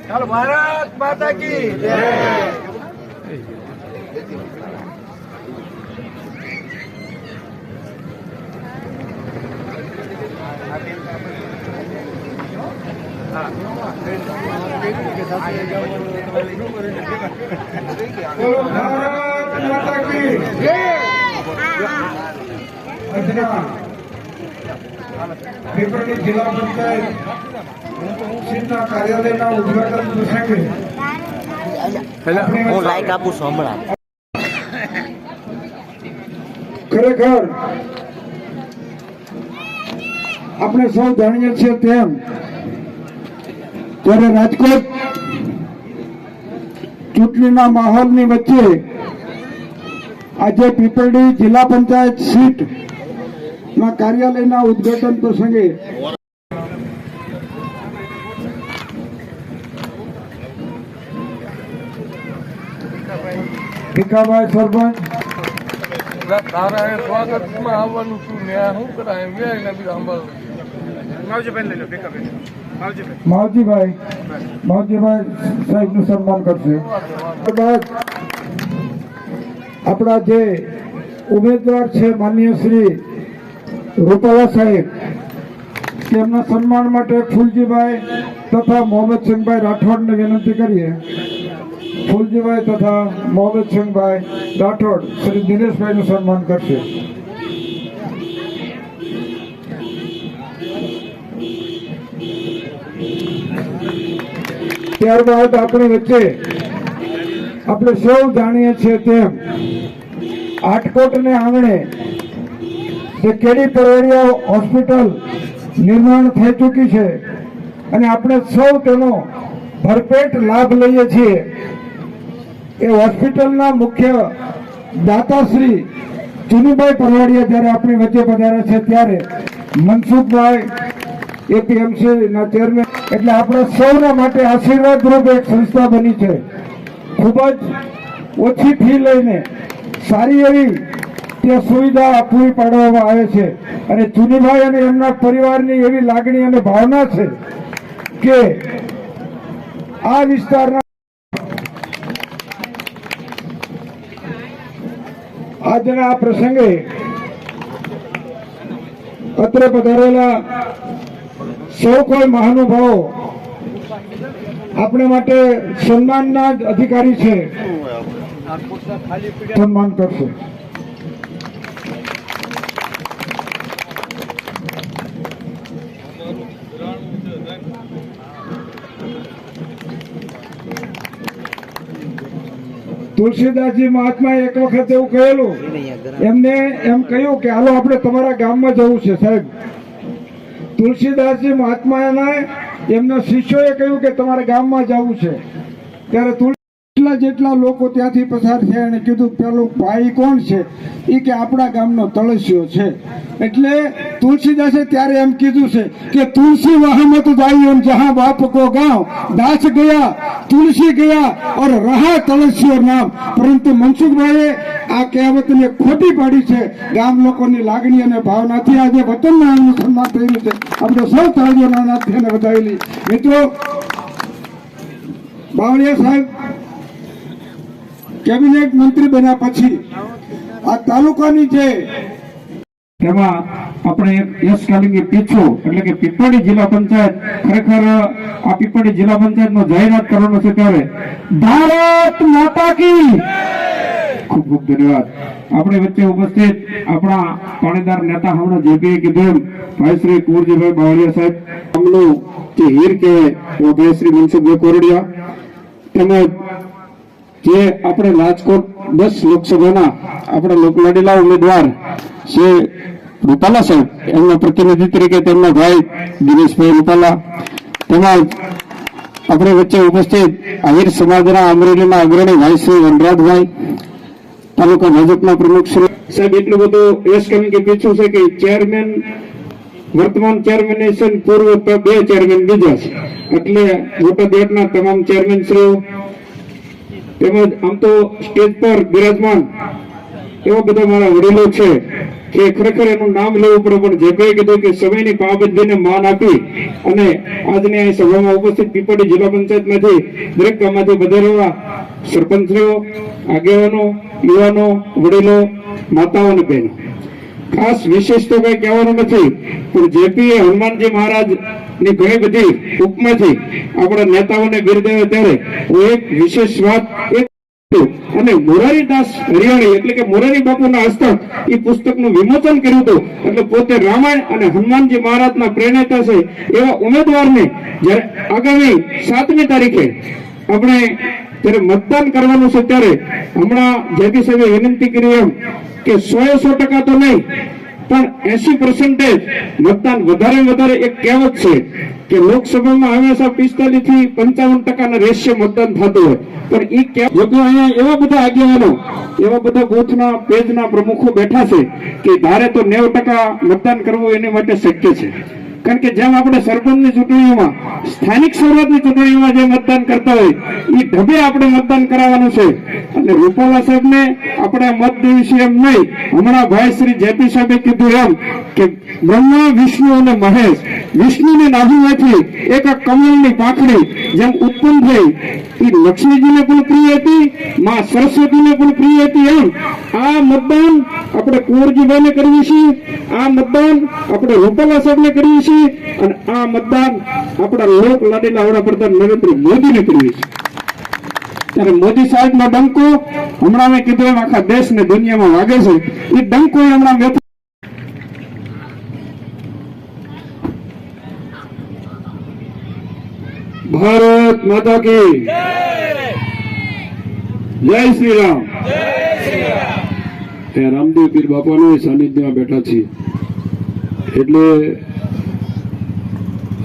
ચાલો, ભારત માતા કી જય। પીપળી જિલ્લા પંચાયત સીટના કાર્યાલયના ઉદ્ઘાટન પ્રસંગે હું લાઈક આપું છું હમણાં। ખરેખર આપણે સૌ જાણીએ છીએ તેમ ત્યારે રાજકોટ ચૂંટણીના માહોલની વચ્ચે આજે પીપળી જિલ્લા પંચાયત સીટ ના કાર્યાલયના ઉદ્ઘાટન પ્રસંગે ભીખાભાઈ સરપંચ સ્વાગતમાં આવવાનું છું ને શું કરાય માવજીભાઈ સાહેબ નું સન્માન કરશે। ત્યારબાદ આપણા જે ઉમેદવાર છે માનનીય શ્રી રૂપાલા સાહેબ, તેમના સન્માન માટે ફૂલજીભાઈ તથા મોહમ્મદસિંહભાઈ રાઠોડને વિનંતી કરીએ। ફૂલજીભાઈ તથા મોહમ્મદસિંહભાઈ રાઠોડ શ્રી દિનેશભાઈનું સન્માન કરશે। ત્યારબાદ આપણી વચ્ચે આપણે સૌ જાણીએ છીએ તેમ આટકોટને આંગણે જે કેડી પરવડિયા હોસ્પિટલ નિર્માણ થઈ ચૂકી છે અને આપણે સૌ તેનો ભરપેટ લાભ લઈએ છીએ। એ હોસ્પિટલના મુખ્ય દાતાશ્રી ચુનીભાઈ પરવાડિયા જ્યારે આપણી વચ્ચે પધારે છે ત્યારે મનસુખભાઈ એપીએમસી ના ચેરમેન, એટલે આપણા સૌના માટે આશીર્વાદરૂપ એક સંસ્થા બની છે। ખૂબ જ ઓછી ફી લઈને સારી એવી ત્યાં સુવિધા પૂરી પાડવામાં આવે છે અને ચુનીભાઈ અને એમના પરિવારની એવી લાગણી અને ભાવના છે કે આ વિસ્તારના આજના આ પ્રસંગે અત્રે પધારેલા સૌ કોઈ મહાનુભાવો આપણે માટે સન્માનના જ અધિકારી છે, સન્માન કરશે। તુલસીદાસજી મહાત્માએ એક વખત એવું કહેલું, એમને એમ કહ્યું કે હાલો આપણે તમારા ગામમાં જવું છે સાહેબ। તુલસીદાસજી મહાત્માના એમના શિષ્યોએ કહ્યું કે તમારે ગામમાં જવું છે, ત્યારે જેટલા લોકો ત્યાંથી પસાર થયા અને કીધું પેલો ભાઈ કોણ છે? એ કે આપણા ગામનો તળસ્યો છે। એટલે તુલસીદાસે ત્યારે એમ કીધું છે કે તુલસી વહાં મત જાइयो જહાं બાપ કો ગાँव, દાસ ગયા તુલસી ગયા और रहा તળસ્યો નામ। પરંતુ મનસુખભાઈએ આ કહેવતને ખોટી પાડી છે। ગામ લોકોની લાગણી અને ભાવનાથી આજે વતનના એમનું સન્માન થયેલું છે। આપણે સૌ તાળીઓના નાથે એને વધાવેલી। મિત્રો, બાવળિયા સાહેબ કેબિનેટ મંત્રી બન્યા પછી આ તાલુકાની જે તેમાં આપણે યશ કાલિંગી પીછો એટલે કે પીપળી જિલ્લા પંચાયત, ખરેખર આ પીપળી જિલ્લા પંચાયતનો જાહેરાત કરવાનો છે ત્યારે ભારત માતા કી ખૂબ ખૂબ ધન્યવાદ। આપણી વચ્ચે ઉપસ્થિત આપણા પાણીદાર નેતા હમણાં જેપી કીધું ભાઈ શ્રી કુંવરજીભાઈ બાવળિયા સાહેબ, અમનું જે હીર કહેવાય ભાઈ શ્રી મનસુખભાઈ કોરડિયા, તેમજ જે આપણે રાજકોટ 10 લોકસભાના આપણા લોકલાડીલા ઉમેદવાર શ્રી રૂપાલા સાહેબ, એમના પ્રતિનિધિ તરીકે તેમના ભાઈ દિનેશભાઈ રૂપાલા, તેમજ આપણી વચ્ચે ઉપસ્થિત આહિર સમાજના અમરેલીના અગ્રણી ભાઈ શ્રી વનરાજભાઈ, તાલુકા ભાજપના પ્રમુખ શ્રી સાહેબ, એટલું બધું યશ કાલિંગી કે પીછું છે કે ચેરમેન વર્તમાન ચેરમેન પૂર્વ 2 ચેરમેન બીજા છે, એટલે મોટા દેશના તમામ ચેરમેન શ્રીઓ તેમજ આમ તો સ્ટેજ પર બિરાજમાન એવા બધા મારા વડીલો છે કે ખરેખર એનું નામ લેવું પડે, પણ જે ભાઈ કીધું કે સમયની પાબંદીને માન આપી અને આજની અહીં સભામાં ઉપસ્થિત પીપળી જિલ્લા પંચાયતમાંથી દરેક ગામમાંથી પધારેલા સરપંચો, આગેવાનો, યુવાનો, વડીલો, માતાઓ અને બહેનો, ખાસ વિશેષ તો કઈ કહેવાનું નથી, પણ જેપી હનુમાનજી મહારાજ ની ઘણી બધી ઉપમાથી આપણા નેતાઓને બિરદાવે ત્યારે હું એક વિશેષ વાત અને મોરારીદાસ હરિયાણી એટલે કે મોરારી બાપુના હસ્તક એ પુસ્તકનું વિમોચન કર્યું હતું. એટલે પોતે રામાયણ અને હનુમાનજી મહારાજના પ્રેરણા છે એવા ઉમેદવારને જ્યારે આગામી 7મી તારીખે આપણે જ્યારે મતદાન કરવાનું છે ત્યારે હમણાં જેપી સાહેબે વિનંતી કરી એમ કે 100% તો નહીં પણ 80% મતદાન વધારે વધારે. એક કહેવત છે કે લોકસભામાં હંમેશા 45 થી 55% રેશિયો મતદાન થતું હોય, પણ એ કહેવત અહીંયા એવા બધા આગેવાનો, એવા બધા બૂથના પેજના પ્રમુખો બેઠા છે કે ધારે તો 90% મતદાન કરવું એની માટે શક્ય છે. કારણ કે જેમ આપણે સરપંચની ચૂંટણીઓમાં, સ્થાનિક સ્વરાજની ચૂંટણીઓમાં જે મતદાન કરતા હોય એ ઢબે આપણે મતદાન કરાવવાનું છે. અને રૂપાલા સાહેબને આપણે મત દેવી છે એમ નહીં, હમણાં ભાઈ શ્રી જેપી સાહેબે કીધું એમ કે બ્રહ્મા, વિષ્ણુ અને મહેશ, વિષ્ણુની નાભીમાંથી એક આ કમળની પાંખડી જેમ ઉત્પન્ન થઈ એ લક્ષ્મીજીને પણ પ્રિય હતી, માં સરસ્વતીને પણ પ્રિય હતી, એમ આ મતદાન આપણે કુંવરજીભાઈને કરીએ છીએ, આ મતદાન આપણે રૂપાલા સાહેબને કરીએ છીએ અને આ મતદાન આપણા લોક લાડીલા વડાપ્રધાન નરેન્દ્ર મોદીને કરીએ છીએ. ત્યારે મોદી સાહેબનો ડંકો હમણાં મેં કીધું એમ આખા દેશ ને દુનિયામાં વાગે છે. એ ડંકો હમણાં ભારત માતા કી જય શ્રી રામ. રામદેવ પીર બાપાના સાનિધ્યમાં બેઠા છીએ એટલે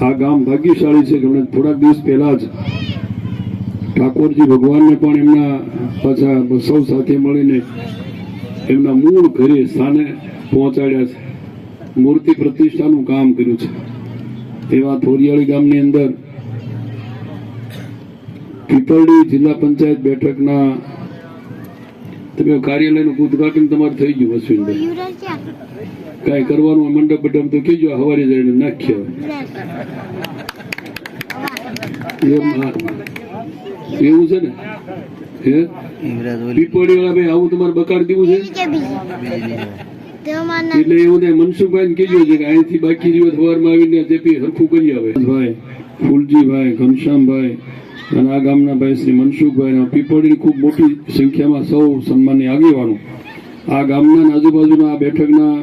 આ ગામ ભાગ્યશાળી છે કે થોડાક દિવસ પહેલા જ ઠાકોરજી ભગવાનને પણ એમના પાછા સૌ સાથે મળીને એમના મૂળ ઘરે સ્થાને પહોંચાડ્યા છે, મૂર્તિ પ્રતિષ્ઠાનું કામ કર્યું છે. એવા થોરિયાળી ગામની અંદર પીપળી જિલ્લા પંચાયત બેઠકના તમે કાર્યાલયનું ઉદઘાટન તમારું થઈ ગયું અશ્વિનભાઈ? કઈ કરવાનું મંડપ બડપ તો કહેજો, હવારે જઈને નાખ્યા એવું છે ને. હે પીપળી વાળા ભાઈ આવું તમારે બકાડ દેવું છે એટલે એવું થાય મનસુખભાઈ ને કહેજો છે કે અહીંથી બાકી દિવસ સવારમાં આવીને જેપી હરખું કરી આવે. ભાઈ ફૂલજીભાઈ, ઘનશ્યામભાઈ અને આ ગામના ભાઈ શ્રી મનસુખભાઈ, પીપળીની ખૂબ મોટી સંખ્યામાં સૌ સન્માનની આગેવાનો આ ગામના આજુબાજુના આ બેઠકના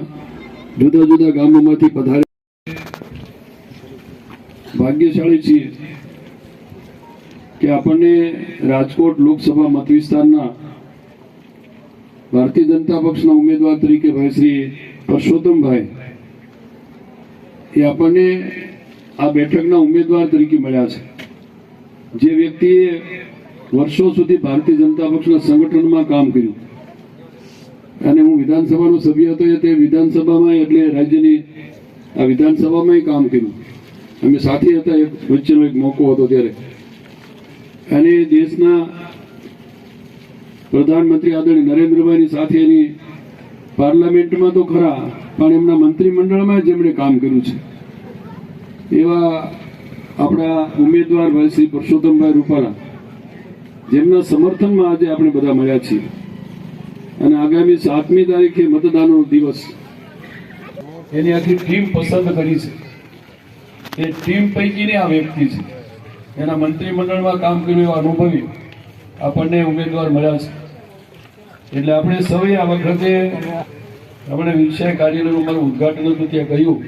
જુદા જુદા ગામોમાંથી પધારે ભાગ્યશાળી છીએ કે આપણને રાજકોટ લોકસભા મત વિસ્તારના ભારતીય જનતા પક્ષના ઉમેદવાર તરીકે ભાઈ શ્રી પરસોત્તમભાઈ એ આપણને આ બેઠકના ઉમેદવાર તરીકે મળ્યા છે. જે વ્યક્તિએ વર્ષો સુધી ભારતીય જનતા પક્ષના સંગઠનમાં કામ કર્યું અને હું વિધાનસભાનો સભ્ય હતો તે વિધાનસભામાં એટલે રાજ્યની આ વિધાનસભામાં કામ કર્યું. અમે સાથે હતા, એક વચ્ચેનો એક મોકો હતો ત્યારે. અને દેશના પ્રધાનમંત્રી આદરણીય નરેન્દ્રભાઈની સાથે એની પાર્લામેન્ટમાં તો ખરા પણ એમના મંત્રીમંડળમાં જેમણે કામ કર્યું છે એવા આપણા ઉમેદવાર ભાઈ શ્રી પરસોત્તમભાઈ રૂપાલા, જેમના સમર્થનમાં આજે આપણે બધા મળ્યા છીએ. અને આગામી 7મી તારીખે મતદાનનો દિવસ એની આખી ટીમ પસંદ કરી છે. એ ટીમ પૈકીની આ વ્યક્તિ છે, એના મંત્રીમંડળમાં કામ કર્યું એવા અનુભવી આપણને ઉમેદવાર મળ્યા છે. એટલે આપણે સૌએ આ વખતે આપણે વિષય કાર્યાલયનું મારું ઉદઘાટન હતું ત્યાં કહ્યું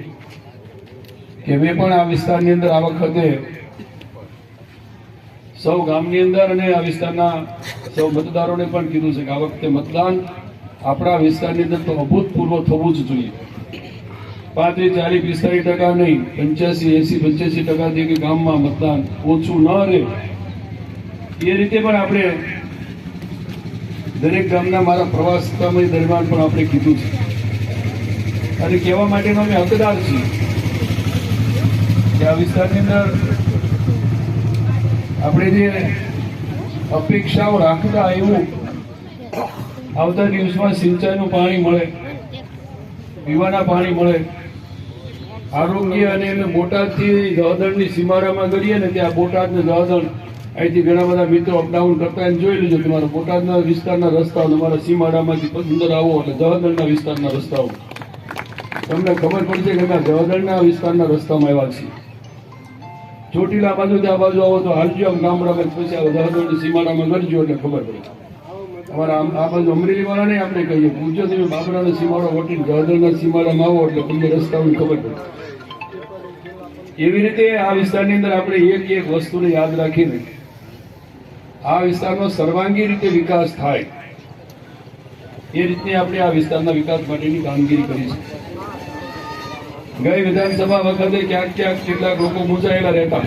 કે મેં પણ આ વિસ્તારની અંદર આ વખતે સૌ ગામની અંદર અને આ વિસ્તારના સૌ મતદારોને પણ કીધું છે કે આ વખતે મતદાન આપણા વિસ્તારની અંદર તો અભૂતપૂર્વ થવું જ જોઈએ. 35, 40, 45% નહીં, 85, 80, 85% કે ગામમાં મતદાન ઓછું ન રહે એ રીતે પણ આપણે દરેક ગામના મારા પ્રવાસ સમય દરમિયાન પણ આપણે કીધું છે અને કહેવા માટેનો અમે હકદાર છીએ કે આ વિસ્તારની અંદર આપણે જે અપેક્ષાઓ રાખતા એવું આવતા દિવસમાં સિંચાઈનું પાણી મળે, પીવાના પાણી મળે, આરોગ્ય અને અમે બોટાદથી જવાદળની સીમાડામાં કરીએ ને ત્યાં બોટાદ ને જવાદળ અહીંથી ઘણા બધા મિત્રો અપડાઉન કરતા એને જોઈ લેજો. તમારા બોટાદના વિસ્તારના રસ્તાઓ તમારા સીમાડામાંથી અંદર આવો એટલે જવાદળના વિસ્તારના રસ્તાઓ તમને ખબર પડશે કે અમે જવાદળના વિસ્તારના રસ્તામાં આવ્યા છીએ. ચોટીલા બાજુ ત્યાં બાજુ આવો તો હાલજો આમ ગામડામાં, પછી આ જવાદળની સીમાડામાં કરજો એટલે ખબર પડે. અમારા આ બાજુ અમરેલી વાળા નહીં આપણે કહીએ, પૂછો તમે બાબરાનો સીમાડો વટીને જવાદળના સીમાડામાં આવો એટલે તમને રસ્તાઓની ખબર પડે. એવી રીતે આ વિસ્તારની અંદર આપણે એક એક વસ્તુને યાદ રાખીને આ વિસ્તારનો સર્વાંગી રીતે વિકાસ થાય એ રીતની આપણે આ વિસ્તારના વિકાસ માટેની કામગીરી કરી છે. ગઈ વિધાનસભા વખતે ક્યાંક ક્યાંક કેટલાક લોકો મૂંઝાયેલા રહેતા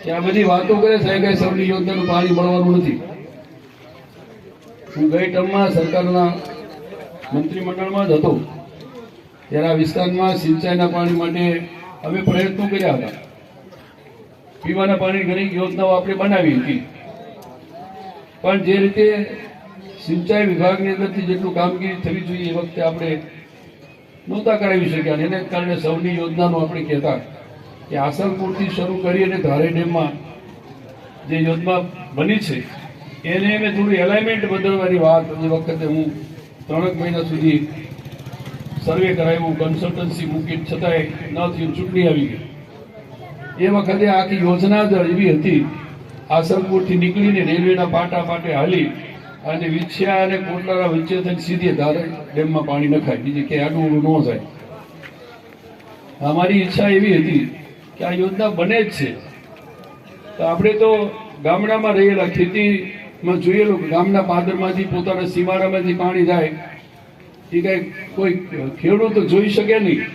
કે આ બધી વાતો કરે સહેગાઈ સૌની યોજનાનું પાણી મળવાનું નથી. હું ગઈ ટર્મમાં સરકારના મંત્રીમંડળમાં જ હતો ત્યારે આ વિસ્તારમાં સિંચાઈના પાણી માટે અમે પ્રયત્નો કર્યા હતા. પીવાના પાણી ઘણી યોજનાઓ આપણે બનાવી હતી, પણ જે રીતે સિંચાઈ વિભાગની અંદરથી જેટલું કામગીરી થવી જોઈએ એ વખતે આપણે નહોતા કરાવી શક્યા. એને કારણે સૌની યોજનાનું આપણે કહેતા કે આસનપુરથી શરૂ કરી અને ધારે ડેમમાં જે યોજના બની છે એને મેં થોડું એલાઇનમેન્ટ બદલવાની વાત એ વખતે હું 3 મહિના સુધી સર્વે કરાવ્યું, કન્સલ્ટન્સી મૂકી, છતાંય ન થયું, ચૂંટણી આવી ગઈ. એ વખતે આખી યોજના જ એવી હતી, આસનપુરથી નીકળીને રેલવેના પાટા પાટે હાલી અને વિછ્યા અને કોટલાના વચ્ચે થઈને સીધી ધારે ડેમમાં પાણી નખાય, બીજી કે આડું ન જાય. અમારી ઈચ્છા એવી હતી કે આ યોજના બને જ છે તો આપણે તો ગામડામાં રહેલા ખેતીમાં જોયેલું કે ગામના પાદરમાંથી પોતાના સીમાડામાંથી પાણી જાય એ કઈ કોઈ ખેડૂત જોઈ શકે નહીં.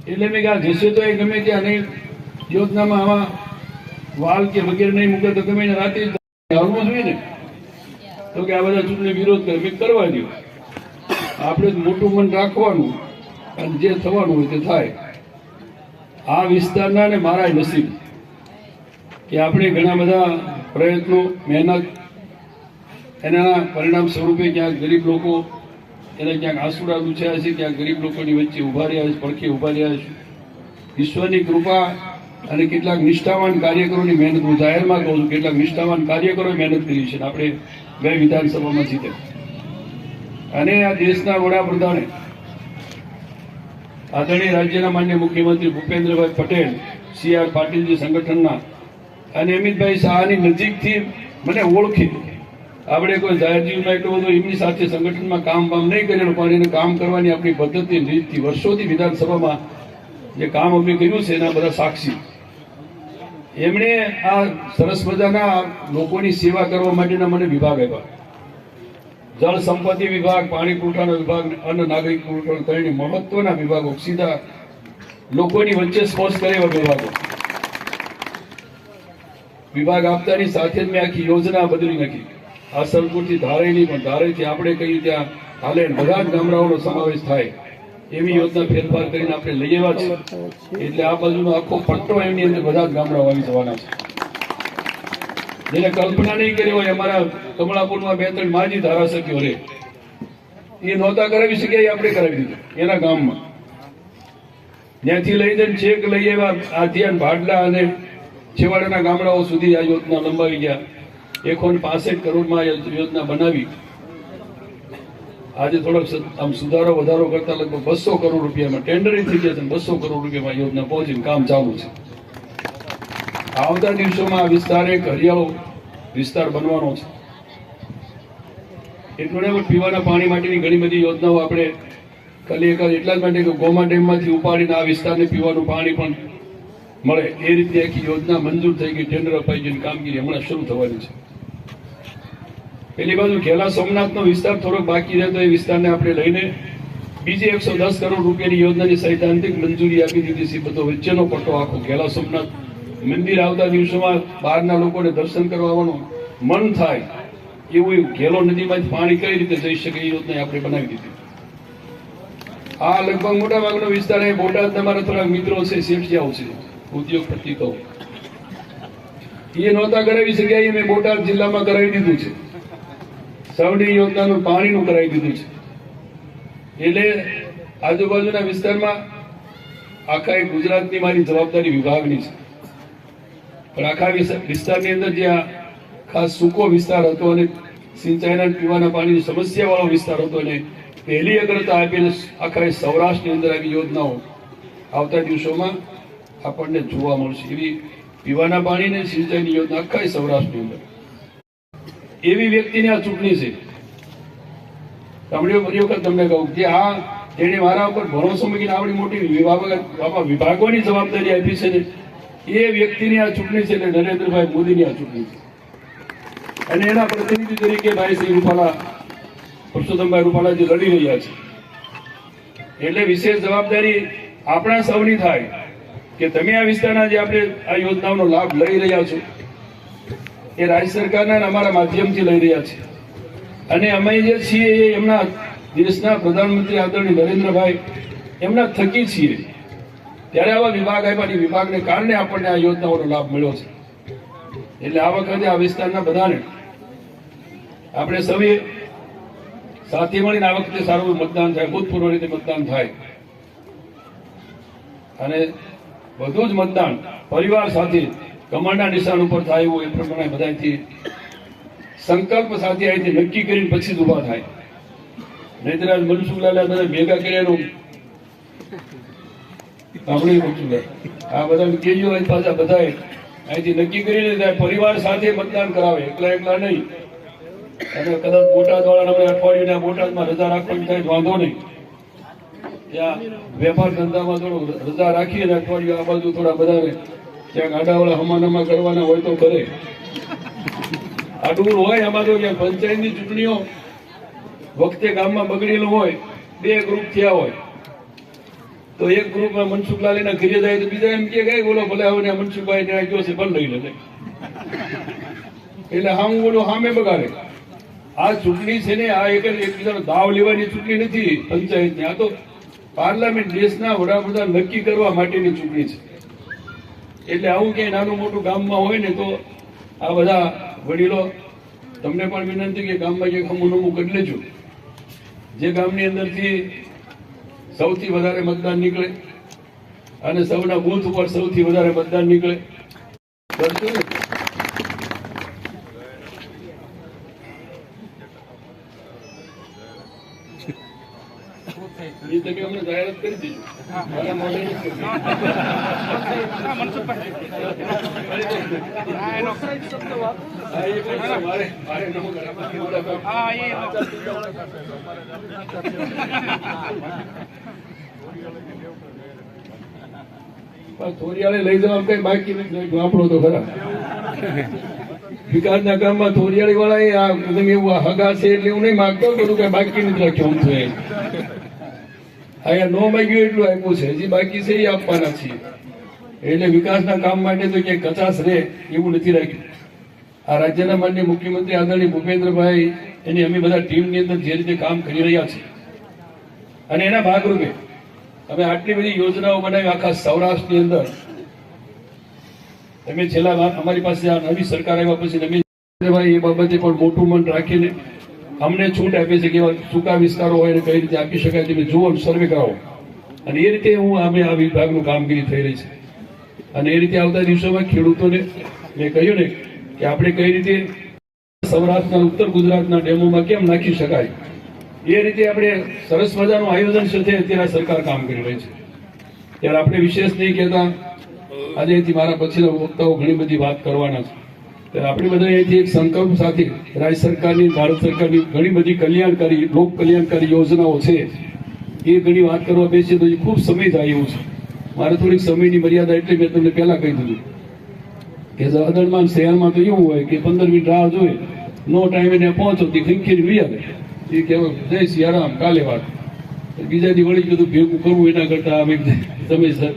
એટલે મેં કહ્યું જશે તો એ ગમે ત્યાં નહીં, યોજનામાં આમાં વાલ કે વગેરે નહીં મૂકે તો ગમે રાતે આવવું જોઈએ ને. તો કે આ બધા ચૂંટણી વિરોધ કરે, મેં કરવા દો, આપણે મોટું મન રાખવાનું અને જે થવાનું હોય તે થાય. આ વિસ્તારના ને મારા નસીબ કે આપણે ઘણા બધા પ્રયત્નો, મહેનત, એના પરિણામ સ્વરૂપે ક્યાંક ગરીબ લોકો એને ક્યાંક આંસુડા લૂછ્યા છે, ક્યાંક ગરીબ લોકોની વચ્ચે ઉભા રહ્યા છે, પડખે ઉભા રહ્યા છે. ઈશ્વરની કૃપા અને કેટલાક નિષ્ઠાવાન કાર્યકરોની મહેનત, હું જાહેરમાં કહું છું, કેટલાક નિષ્ઠાવાન કાર્યકરોએ મહેનત કરી છે. આપણે ગઈ વિધાનસભામાં જીતે અને આ દેશના વડાપ્રધાને આદરણીય રાજ્યના માન્ય મુખ્યમંત્રી ભૂપેન્દ્રભાઈ પટેલ, CR પાટીલજી સંગઠનના અને અમિતભાઈ શાહની નજીકથી મને ઓળખી. આપણે કોઈ જાહેર જીવનમાં એટલું બધું એમની સાથે સંગઠનમાં કામ નહીં કરેલું, પણ એને કામ કરવાની આપણી પદ્ધતિ રીતથી વર્ષોથી વિધાનસભામાં જે કામ અમે કર્યું છે એના બધા સાક્ષી. એમણે આ સરસ મજાના લોકોની સેવા કરવા માટેના મને વિભાગ આપ્યા. જળ સંપત્તિ વિભાગ, પાણી પુરવઠાનો વિભાગ, અન્ન નાગરિક પુરવઠાનો, ત્રણેય મહત્વના વિભાગો, સીધા લોકોની વચ્ચે સ્પર્શ કરે એવા વિભાગ આપતાની સાથે જ મેં આખી યોજના બદલી નાખી. આસનપુરથી ધારે નહીં પણ ધારેથી આપણે કહીએ ત્યાં હાલે બધા જ ગામડાઓનો સમાવેશ થાય એવી યોજના ફેરફાર કરીને આપણે લઈ આવ્યા છે. એટલે આ બાજુનો આખો પટ્ટો એમની અંદર બધા જ ગામડાઓ આવી જવાના છે. જેને કલ્પના નહીં કરી હોય, અમારા કમળાપુરમાં 2-3 માજી ધારાસભ્યો રે એ નહોતા કરાવી શક્યા, એ આપણે કરાવી દીધું એના ગામમાં. ત્યાંથી લઈ જઈને છેક લઈ આવ્યા આધ્યાન, ભાડલા અને છેવાડાના ગામડાઓ સુધી આ યોજના લંબાવી ગયા. 165 કરોડમાં આ યોજના બનાવી. આજે થોડોક આમ સુધારો વધારો કરતા લગભગ 200 કરોડ રૂપિયામાં ટેન્ડરિંગ થઈ ગયા છે. 200 કરોડ રૂપિયામાં યોજના પહોંચીને કામ ચાલુ છે. આવતા દિવસોમાં આ વિસ્તાર એક હરિયાળો વિસ્તાર બનવાનો છે. એટલું ને પીવાના પાણી માટેની ઘણી બધી યોજનાઓ આપણે ખાલી એટલા જ માટે કે ગોમા ડેમમાંથી ઉપાડીને આ વિસ્તારને પીવાનું પાણી પણ મળે એ રીતે આખી યોજના મંજૂર થઈ ગઈ, ટેન્ડર અપાઈ ગઈ, કામગીરી હમણાં શરૂ થવાની છે. પેલી બાજુ ઘેલા સોમનાથનો વિસ્તાર થોડોક બાકી રહેતો, એ વિસ્તારને આપણે લઈને બીજી 110 કરોડ રૂપિયાની યોજનાની સૈદ્ધાંતિક મંજૂરી આપી દીધી છે. બધો વચ્ચેનો પટ્ટો આખો ઘેલા સોમનાથ મંદિર આવતા દિવસોમાં બહારના લોકોને દર્શન કરવા આવવાનું મન થાય એવું ઘેલો નદીમાંથી પાણી કઈ રીતે જઈ શકે એ યોજના આપણે બનાવી દીધી. આ લગભગ મોટા ભાગનો વિસ્તાર એ બોટાદ, તમારા થોડાક મિત્રો છે, શેઠિયાઓ છે, ઉદ્યોગપતિ કહો, એ નહોતા કરાવી શક્યા, એ મેં બોટાદ જિલ્લામાં કરાવી દીધું છે. સૌની યોજનાનું પાણીનું કરાવી દીધું છે. એટલે આજુબાજુના વિસ્તારમાં આખા એક ગુજરાતની મારી જવાબદારી વિભાગની છે, પણ આખા વિસ્તારની અંદર જ્યાં ખાસ સૂકો વિસ્તાર હતો અને સિંચાઈના પીવાના પાણીની સમસ્યા વાળો વિસ્તાર હતો ને પહેલી અગ્રતા આપીને આખા સૌરાષ્ટ્રની અંદર આવી યોજનાઓ આવતા દિવસોમાં આપણને જોવા મળશે. એવી પીવાના પાણીને સિંચાઈની યોજના આખા સૌરાષ્ટ્રની અંદર એવી વ્યક્તિની આ ચૂંટણી છે. ફરી વખત તમને કહું કે આ જેને મારા ઉપર ભરોસો મૂકીને આવડી મોટી વિભાગોની જવાબદારી આપી છે ને એ વ્યક્તિની આ ચૂંટણી છે એટલે નરેન્દ્રભાઈ મોદીની આ ચૂંટણી છે. અને એના પ્રતિનિધિ તરીકે ભાઈ શ્રી રૂપાલા, પરસોત્તમભાઈ રૂપાલા જે લડી રહ્યા છે, એટલે વિશેષ જવાબદારી આપણા સૌની થાય કે તમે આ વિસ્તારના જે આપણે આ યોજનાઓનો લાભ લઈ રહ્યા છો એ રાજ્ય સરકારના અને અમારા માધ્યમથી લઈ રહ્યા છે. અને અમે જે છીએ એ એમના દેશના પ્રધાનમંત્રી આદરણીય નરેન્દ્રભાઈ એમના થકી છીએ, ત્યારે આવા વિભાગ આપ્યા. વિભાગને કારણે આપણને આ યોજનાઓનો લાભ મળ્યો છે. એટલે આ વખતે આ વિસ્તારના બધાને આપણે સૌએ સાથે મળીને આ વખતે સારું મતદાન થાય, ભૂતપૂર્વ રીતે મતદાન થાય અને બધું જ મતદાન પરિવાર સાથે કમળના નિશાન ઉપર થાય એવું એ પ્રમાણે બધાથી સંકલ્પ સાથે અહીંથી નક્કી કરીને પછી જ ઉભા થાય. નહીતર આજ મનસુખલાલે બધા ભેગા કર્યાનું આપણે આ બધા કેજો પાછા બધાએ અહીંથી નક્કી કરીને જાય પરિવાર સાથે મતદાન કરાવે, એકલા નહીં. અને કદાચ બોટાદ વાળા અઠવાડિયે બોટાદમાં રજા રાખવાની થાય વાંધો નહીં, ત્યાં વેપાર ધંધામાં થોડું રજા રાખી અને અઠવાડિયું આ બાજુ થોડા બધાને ત્યાં ગાડાવાળા હમાનામા કરવાના હોય તો કરે. આ દૂર હોય આમાં તો ક્યાં પંચાયતની ચૂંટણીઓ વખતે ગામમાં બગડેલું હોય, બે ગ્રુપ થયા હોય તો એક ગ્રુપમાં મનસુખલાલ એના ઘરે જાય તો બીજા એમ કે બોલો ભલે હવે મનસુખભાઈ ત્યાં ગયો છે પણ લઈ લે, એટલે હા હું બોલો સામે બગાડે. આ ચૂંટણી છે ને આ એકબીજાનો દાવ લેવાની ચૂંટણી નથી પંચાયતની, આ તો પાર્લામેન્ટ દેશના વડાપ્રધાન નક્કી કરવા માટેની ચૂંટણી છે. એટલે આવું ક્યાંય નાનું મોટું ગામમાં હોય ને તો આ બધા વડીલો તમને પણ વિનંતી કે ગામમાં જે અમુક કરી લેજો, જે ગામની અંદરથી સૌથી વધારે મતદાન નીકળે અને સૌના બૂથ ઉપર સૌથી વધારે મતદાન નીકળે કરશો ને. એ તકે અમને જાહેરાત કરી દેજો. થોરિયાળે લઈ જવા કઈ બાકી નથી, વાપરો તો ખરા. વિકાસના કામમાં થોરિયાળી વાળા એવું હગા છે એટલે હું નહીં માગતો, બધું કઈ બાકી નથી રાખ્યું. આમ તો અહીંયા નો માગ્યું એટલું આપ્યું છે, હજી બાકી છે એ આપવાના છીએ. એટલે વિકાસના કામ માટે તો ક્યાંય કચાશ રહે એવું નથી રાખ્યું. આ રાજ્યના માનનીય મુખ્યમંત્રી આદરણીય ભૂપેન્દ્રભાઈ એની અમે બધા ટીમની અંદર જે રીતે કામ કરી રહ્યા છીએ અને એના ભાગરૂપે અમે આટલી બધી યોજનાઓ બનાવી આખા સૌરાષ્ટ્રની અંદર. તમે છેલ્લા અમારી પાસે આ નવી સરકાર આવ્યા પછી અમે એ બાબતે પણ મોટું મન રાખીને અમને છૂટ આપી છે કે એવા સૂકા વિસ્તારો હોય ને કઈ રીતે આપી શકાય તમે જુઓ, સર્વે કરાવો. અને એ રીતે અમે આ વિભાગનું કામગીરી થઈ રહી છે. અને એ રીતે આવતા દિવસોમાં ખેડૂતોને મેં કહ્યું ને કે આપણે કઈ રીતે સૌરાષ્ટ્રના ઉત્તર ગુજરાતના ડેમોમાં કેમ નાખી શકાય એ રીતે આપણે સરસ મજાનું આયોજન સાથે અત્યારે સરકાર કામ કરી રહી છે. ત્યારે આપણે વિશેષ નહીં કહેતા, આજે અહીંથી મારા પછીના વક્તાઓ ઘણી બધી વાત કરવાના છે. ત્યારે આપણે બધા અહીંથી એક સંકલ્પ સાથે રાજ્ય સરકારની, ભારત સરકારની ઘણી બધી કલ્યાણકારી, લોક કલ્યાણકારી યોજનાઓ છે એ ઘણી વાત કરવા બેસીએ તો ખૂબ સમય થાય એવું છે. મારે થોડીક સમયની મર્યાદા એટલે મેં તમને પહેલા કહી દીધું કે અદળમાં શહેરમાં તો એવું હોય કે 15 મિનિટ રાહ જોઈએ, નો ટાઈમે ને પહોંચો તે ખંખેરી લઈ આવે એ કહેવાય જય સિયારામ કાલે વાત. બીજા દી વળી બધું ભેગું કરવું એના કરતા સમયસર.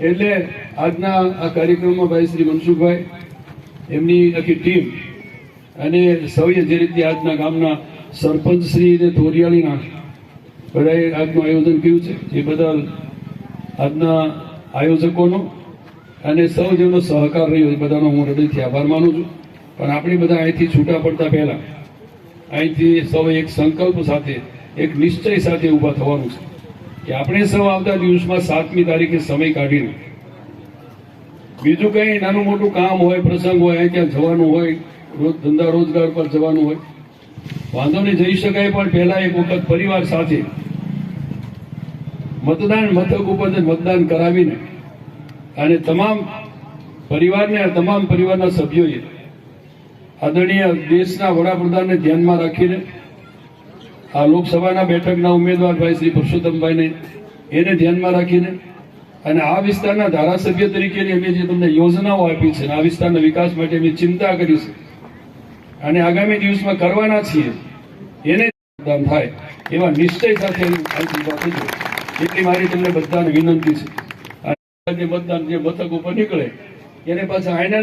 એટલે આજના આ કાર્યક્રમમાં ભાઈ શ્રી મનસુખભાઈ, એમની આખી ટીમ અને સૌએ જે રીતે આજના ગામના સરપંચ શ્રી અને ધોરિયાળીના બધાએ આજનું આયોજન કર્યું છે એ બદલ આજના આયોજકોનો અને સૌ જેનો સહકાર રહ્યો એ બધાનો હું હૃદયથી આભાર માનું છું. પણ આપણે બધા અહીંથી છૂટા પડતા પહેલા અહીંથી સૌ એક સંકલ્પ સાથે એક નિશ્ચય સાથે ઊભા થવાનું છે કે આપણે સૌ આવતા દિવસમાં 7મી તારીખે સમય કાઢીને બીજું કંઈ નાનું મોટું કામ હોય, પ્રસંગ હોય, અહીં ક્યાં જવાનું હોય, ધંધા રોજગાર પર જવાનું હોય, વાંધો નહીં, જઈ શકાય, પણ પહેલા એક વખત પરિવાર સાથે મતદાન મથક ઉપર મતદાન કરાવીને અને તમામ પરિવારને, તમામ પરિવારના સભ્યોએ આદરણીય દેશના વડાપ્રધાનને ધ્યાનમાં રાખીને આ લોકસભાના બેઠકના ઉમેદવાર ભાઈ શ્રી પુરુષોત્તમભાઈને એને ધ્યાનમાં રાખીને અને આ વિસ્તારના ધારાસભ્ય તરીકેની અમે જે તમને યોજનાઓ આપી છે, આ વિસ્તારના વિકાસ માટે અમે ચિંતા કરી છે અને આગામી દિવસમાં કરવાના છીએ, એને મતદાન થાય એવા નિશ્ચય સાથે એટલી મારી તમને બધાને વિનંતી છે. જે મતદાન જે મથક ઉપર નીકળે એને પાછા આઈના